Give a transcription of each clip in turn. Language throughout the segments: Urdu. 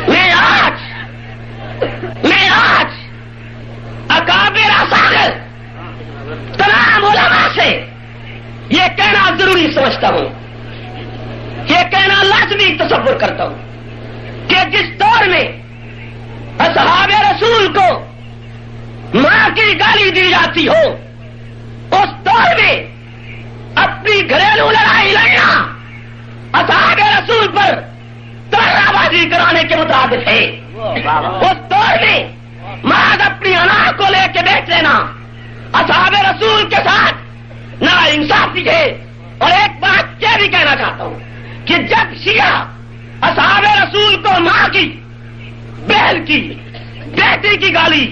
میں آج اکابر اصاغر تمام علماء سے یہ کہنا ضروری سمجھتا ہوں، یہ کہنا لازمی تصور کرتا ہوں کہ جس دور میں اصحاب رسول کو ماں کی گالی دی جاتی ہو، اس دور میں اپنی گھریلو لڑائی لڑنا اصحاب رسول پر طرح بازی کرانے کے مترادف ہے۔ اس دور میں ماں اپنی انا کو لے کے بیٹھ لینا اصحاب رسول کے ساتھ نا انصافی ہے۔ اور ایک بات یہ بھی کہنا چاہتا ہوں کہ جب شیعہ اصحاب رسول کو ماں کی، بہن کی، بیٹی کی گالی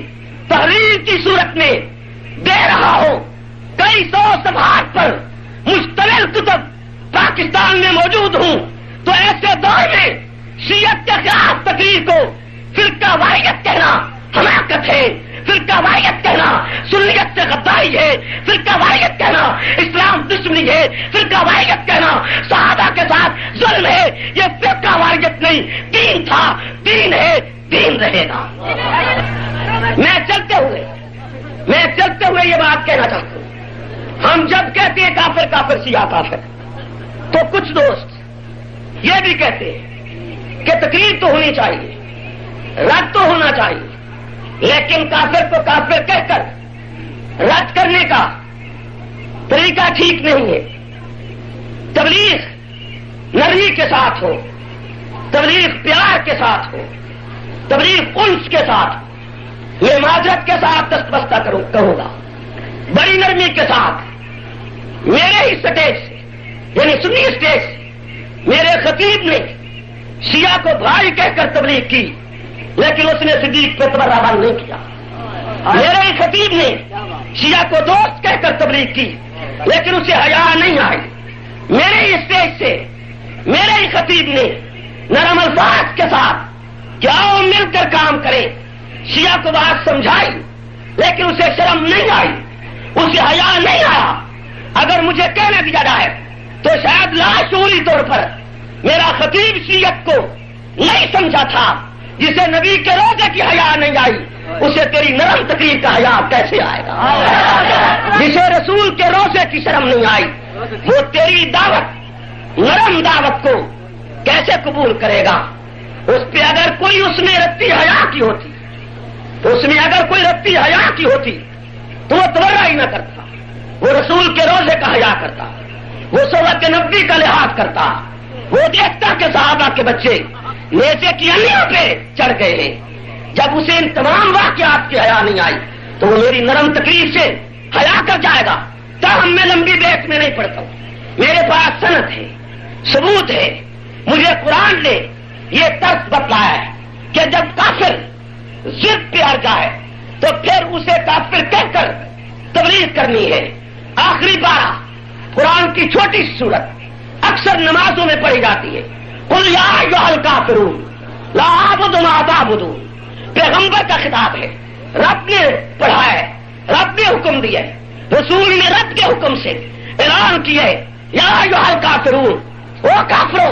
تحریر کی صورت میں دے رہا ہو، کئی سو صفحات پر مشتمل کتب پاکستان میں موجود ہوں، تو ایسے دور میں شیعت کے خلاف تقریر کو فرقہ واحیت کہنا حماقت ہے، فرقہ واحیت کہنا سنیت سے غداری ہے، فرقہ واحیت کہنا اسلام دشمنی ہے، فرقہ واحیت کہنا صحابہ کے ساتھ ظلم ہے۔ یہ فرقہ واحیت نہیں، دین تھا، دین ہے، دین رہے گا۔ میں چلتے ہوئے یہ بات کہنا چاہتا ہوں، ہم جب کہتے ہیں کافر کافر شیعہ کافر، تو کچھ دوست یہ بھی کہتے ہیں کہ تقریر تو ہونی چاہیے، رد تو ہونا چاہیے، لیکن کافر کو کافر کہہ کر رد کرنے کا طریقہ ٹھیک نہیں ہے۔ تبلیغ نرمی کے ساتھ ہو، تبلیغ پیار کے ساتھ ہو، تبلیغ انس کے ساتھ، یہ معذرت کے ساتھ دستبستہ کہوں گا، بڑی نرمی کے ساتھ۔ میرے ہی سٹیج سے، یعنی سنی اسٹیج سے میرے خطیب نے شیعہ کو بھائی کہہ کر تبلیغ کی، لیکن اس نے صدیق پہ تبرہ بند نہیں کیا۔ میرے ہی خطیب نے شیعہ کو دوست کہہ کر تبلیغ کی، لیکن اسے حیا نہیں آئی۔ میرے ہی اسٹیج سے میرے ہی خطیب نے نرم الفاظ کے ساتھ کہ آؤ مل کر کام کریں، شیعہ کو بات سمجھائی، لیکن اسے شرم نہیں آئی، اسے حیا نہیں آیا۔ اگر مجھے کہنے دیا جائے تو شاید لاشعوری طور پر میرا خطیب شیعت کو نہیں سمجھا تھا، جسے نبی کے روزے کی حیا نہیں آئی، اسے تیری نرم تقریر کا حیا کیسے آئے گا؟ جسے رسول کے روزے کی شرم نہیں آئی، وہ تیری دعوت، نرم دعوت کو کیسے قبول کرے گا؟ اس پہ اگر کوئی اس میں رتی حیا کی ہوتی، تو اس میں اگر کوئی رتی حیا کی ہوتی تو وہ تبرہ ہی نہ کرتا، وہ رسول کے روزے کا حیا کرتا، وہ سنت نبوی کا لحاظ کرتا، وہ دیکھتا کہ صحابہ کے بچے نیزے کی انیوں پہ چڑھ گئے ہیں۔ جب اسے ان تمام واقعات کی حیا نہیں آئی تو وہ میری نرم تقریر سے حیا کر جائے گا۔ تاہم میں لمبی بیت میں نہیں پڑھتا ہوں، میرے پاس سند ہے، ثبوت ہے، مجھے قرآن نے یہ طرز بتلایا ہے کہ جب کافر ضد پہ اڑ جائے تو پھر اسے کافر کہہ کر تبلیغ کرنی ہے۔ آخری پارہ قرآن کی چھوٹی سی سورت اکثر نمازوں میں پڑھی جاتی ہے، قل یا ایھا الکافرون لا اعبد ما تعبدون۔ پیغمبر کا خطاب ہے، رب نے پڑھا ہے، رب نے حکم دیا ہے، رسول نے رب کے حکم سے اعلان کیا ہے، یا ایھا الکافرون، او کافرو،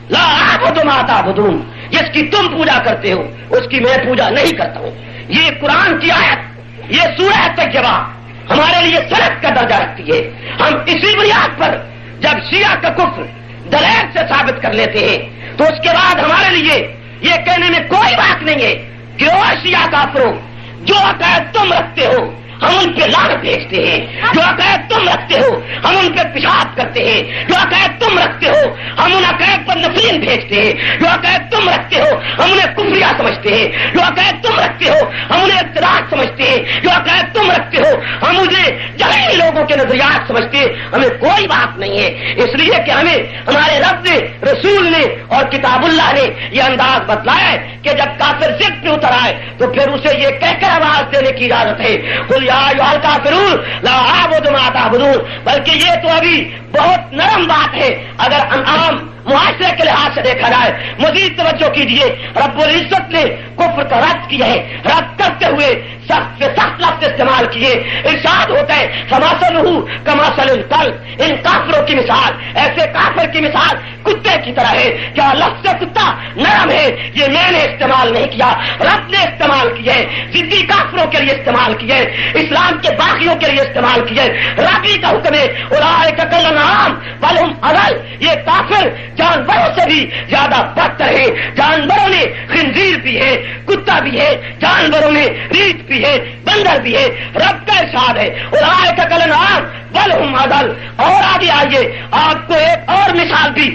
لا اعبد ما تعبدون، جس کی تم پوجا کرتے ہو اس کی میں پوجا نہیں کرتا ہوں۔ یہ قرآن کی آیت، یہ سورہ طیبہ ہمارے لیے سند کا درجہ رکھتی ہے۔ ہم اسی بنیاد پر جب شیعہ کا کفر دلیل سے ثابت کر لیتے ہیں تو اس کے بعد ہمارے لیے یہ کہنے میں کوئی بات نہیں ہے کہ او شیعہ کافرو، جو عقائد تم رکھتے ہو ہم ان پہ لعنت بھیجتے ہیں، جو عقائد تم رکھتے ہو ہم ان پہ پیشاب کرتے ہیں، جو عقائد تم رکھتے ہو ہم ان عقائد پر نفرین بھیجتے ہیں، جو عقائد تم رکھتے ہو ہم انہیں کفریہ سمجھتے ہیں، جو عقائد تم رکھتے ہو ہم انہیں ابتداع سمجھتے ہیں، جو عقائد تم رکھتے ہو ہم انہیں جہلی لوگوں کے نظریات سمجھتے ہیں۔ ہمیں کوئی بات نہیں ہے، اس لیے کہ ہمیں ہمارے رب نے، رسول نے اور کتاب اللہ نے یہ انداز بتلایا ہے کہ جب کافر ضد پہ اتر آئے تو پھر اسے یہ کہہ کر آواز دینے کی اجازت ہے، قل یا ایھا الکافرون لا اعبد ما تعبدون۔ بلکہ یہ تو ابھی بہت نرم بات ہے، اگر عام معاشرے کے لحاظ سے دیکھا جائے۔ مزید توجہ کیجیے، رب العزت نے کفر کا رد کیا ہے، رد کرتے ہوئے سخت سے سخت لفظ استعمال کیے. ارشاد ہوتا ہے فمثلہ کمثل الکلب، ان کافروں کی مثال ایسے کافر کی مثال کتے کی طرح ہے. کیا لفظ کتا نرم ہے؟ یہ میں نے استعمال نہیں کیا، رب نے استعمال کیے. ضدی کافروں کے لیے استعمال کیے، اسلام کے باغیوں کے لیے استعمال کیے. ربی کا حکم ہے اولئک کالانعام بل ھم اضل، یہ کافر جانوروں سے بھی زیادہ بدتر ہے. جانوروں نے خنزیر بھی ہے، کتا بھی ہے، جانوروں نے ریچھ بھی ہے، بندر بھی ہے. رب کا ارشاد ہے اولئک کالانعام بل ھم اضل. اور آگے آئیے آپ کو ایک اور مثال بھی